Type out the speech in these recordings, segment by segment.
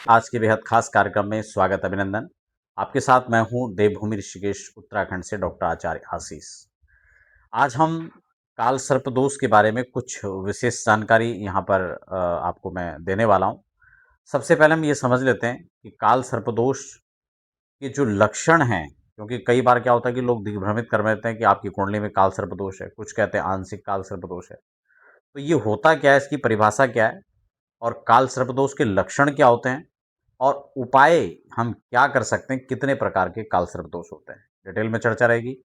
आज के बेहद खास कार्यक्रम में स्वागत अभिनंदन। आपके साथ मैं हूं देवभूमि ऋषिकेश उत्तराखंड से डॉक्टर आचार्य आशीष। आज हम काल सर्प दोष के बारे में कुछ विशेष जानकारी यहाँ पर आपको मैं देने वाला हूं। सबसे पहले हम ये समझ लेते हैं कि काल सर्प दोष के जो लक्षण हैं, क्योंकि कई बार क्या होता है कि लोग दिग्भ्रमित कर देते हैं कि आपकी कुंडली में काल सर्प दोष है, कुछ कहते हैं आंशिक काल सर्प दोष है। तो ये होता क्या है, इसकी परिभाषा क्या है और काल सर्प दोष के लक्षण क्या होते हैं और उपाय हम क्या कर सकते हैं, कितने प्रकार के काल सर्प दोष होते हैं, डिटेल में चर्चा रहेगी।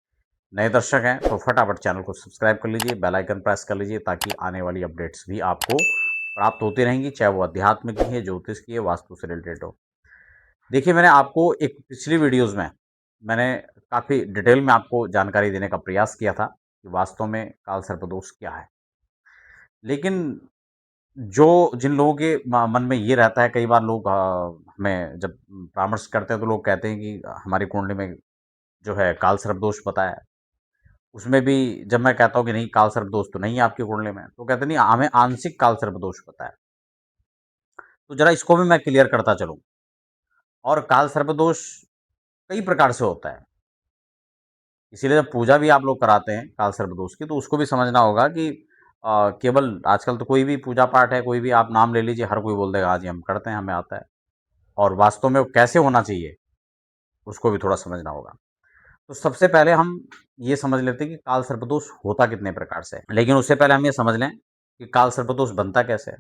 नए दर्शक हैं तो फटाफट चैनल को सब्सक्राइब कर लीजिए, बेल आइकन प्रेस कर लीजिए ताकि आने वाली अपडेट्स भी आपको प्राप्त होती रहेंगी, चाहे वो अध्यात्म की है, ज्योतिष की है, वास्तु से रिलेटेड हो। देखिए, मैंने आपको एक पिछली वीडियोस में मैंने काफ़ी डिटेल में आपको जानकारी देने का प्रयास किया था कि वास्तव में काल सर्प दोष क्या है। लेकिन जो जिन लोगों के मन में ये रहता है, कई बार लोग हमें जब परामर्श करते हैं तो लोग कहते हैं कि हमारी कुंडली में जो है काल सर्प दोष बताया है। उसमें भी जब मैं कहता हूँ कि नहीं, काल सर्प दोष तो नहीं है आपकी कुंडली में, तो कहते नहीं, हमें आंशिक काल सर्प दोष पता है। तो जरा इसको भी मैं क्लियर करता चलूं। और काल सर्प दोष कई प्रकार से होता है, इसीलिए जब पूजा भी आप लोग कराते हैं काल सर्प दोष की, तो उसको भी समझना होगा कि केवल आजकल तो कोई भी पूजा पाठ है, कोई भी आप नाम ले लीजिए, हर कोई बोल देगा हाँ जी हम करते हैं, हमें आता है। और वास्तव में वो कैसे होना चाहिए उसको भी थोड़ा समझना होगा। तो सबसे पहले हम ये समझ लेते हैं कि काल सर्पदोष होता कितने प्रकार से है। लेकिन उससे पहले हम ये समझ लें कि काल सर्पदोष बनता कैसे है।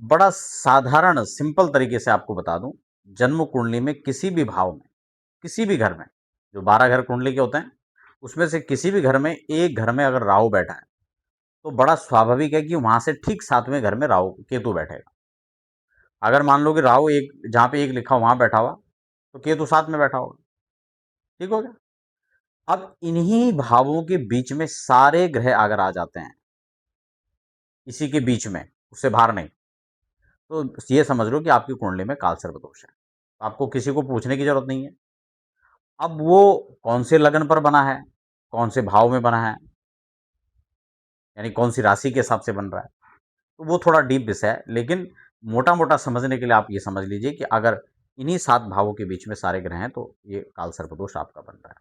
बड़ा साधारण सिंपल तरीके से आपको बता दूं, जन्म कुंडली में किसी भी भाव में, किसी भी घर में, जो 12 घर कुंडली के होते हैं उसमें से किसी भी घर में, एक घर में अगर राहु बैठा है तो बड़ा स्वाभाविक है कि वहां से ठीक 7वें घर में राहु केतु बैठेगा। अगर मान लो कि राहु एक, जहां पे एक लिखा वहां बैठा हुआ, तो केतु 7 में बैठा होगा। ठीक हो गया। अब इन्हीं भावों के बीच में सारे ग्रह अगर आ जाते हैं, इसी के बीच में, उससे बाहर नहीं, तो ये समझ लो कि आपकी कुंडली में काल सर्प दोष है। तो आपको किसी को पूछने की जरूरत नहीं है। अब वो कौन से लगन पर बना है, कौन से भाव में बना है, यानी कौन सी राशि के हिसाब से बन रहा है, तो वो थोड़ा डीप विषय है। लेकिन मोटा मोटा समझने के लिए आप ये समझ लीजिए कि अगर इन्हीं 7 भावों के बीच में सारे ग्रह हैं तो ये काल सर्प दोष आपका बन रहा है।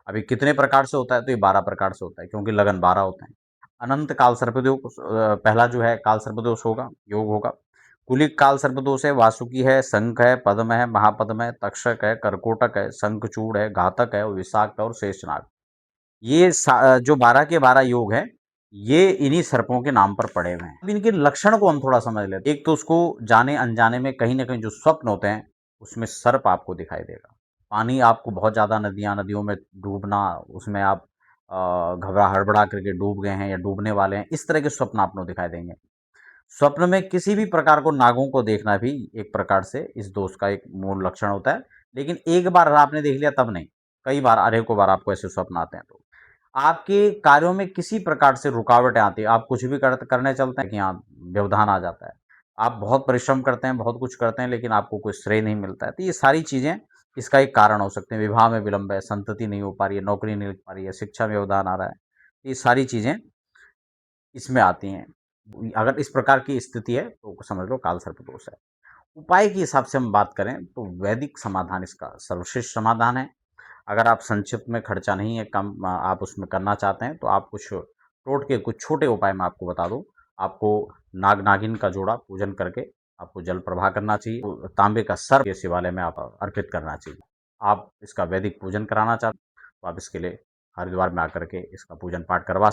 अभी कितने प्रकार से होता है, तो ये 12 प्रकार से होता है, क्योंकि लगन 12 होते हैं। अनंत काल सर्पदोष पहला जो है काल सर्पदोष होगा, योग होगा। कुलिक काल सर्पदोष है, वासुकी है, शंख है, पद्म है, महापद्म है, तक्षक है, कर्कोटक है, शंखचूड़ है, घातक है, विषाक्त और शेषनाग। ये जो 12 के 12 योग है, ये इन्हीं सर्पों के नाम पर पड़े हुए हैं। अब इनके लक्षण को हम थोड़ा समझ लेते हैं। एक तो उसको जाने अनजाने में कहीं ना कहीं जो स्वप्न होते हैं उसमें सर्प आपको दिखाई देगा। पानी आपको बहुत ज़्यादा, नदियों में डूबना, उसमें आप घबरा हड़बड़ा करके डूब गए हैं या डूबने वाले हैं, इस तरह के स्वप्न आपको दिखाई देंगे। स्वप्न में किसी भी प्रकार को नागों को देखना भी एक प्रकार से इस दोष का एक मूल लक्षण होता है। लेकिन एक बार आपने देख लिया तब नहीं, कई बार, अनेकों बार आपको ऐसे स्वप्न आते हैं तो आपके कार्यों में किसी प्रकार से रुकावटें आती है। आप कुछ भी करने चलते हैं कि यहाँ व्यवधान आ जाता है। आप बहुत परिश्रम करते हैं, बहुत कुछ करते हैं, लेकिन आपको कोई श्रेय नहीं मिलता है। तो ये सारी चीज़ें इसका एक कारण हो सकते हैं। विवाह में विलंब है, संतति नहीं हो पा रही है, नौकरी नहीं लग पा रही है, शिक्षा में व्यवधान आ रहा है, ये सारी चीज़ें इसमें आती हैं। अगर इस प्रकार की स्थिति है तो समझ लो काल सर्प दोष है। उपाय के हिसाब से हम बात करें तो वैदिक समाधान इसका सर्वश्रेष्ठ समाधान है। अगर आप संक्षिप्त में, खर्चा नहीं है, कम आप उसमें करना चाहते हैं, तो आप कुछ टोटके, कुछ छोटे उपाय मैं आपको बता दूं। आपको नाग नागिन का जोड़ा पूजन करके आपको जल प्रवाह करना चाहिए। तो तांबे का सर्प ये शिवालय में आप अर्पित करना चाहिए। आप इसका वैदिक पूजन कराना चाहते हैं तो आप इसके लिए हरिद्वार में आकर के इसका पूजन पाठ करवा सकते हैं।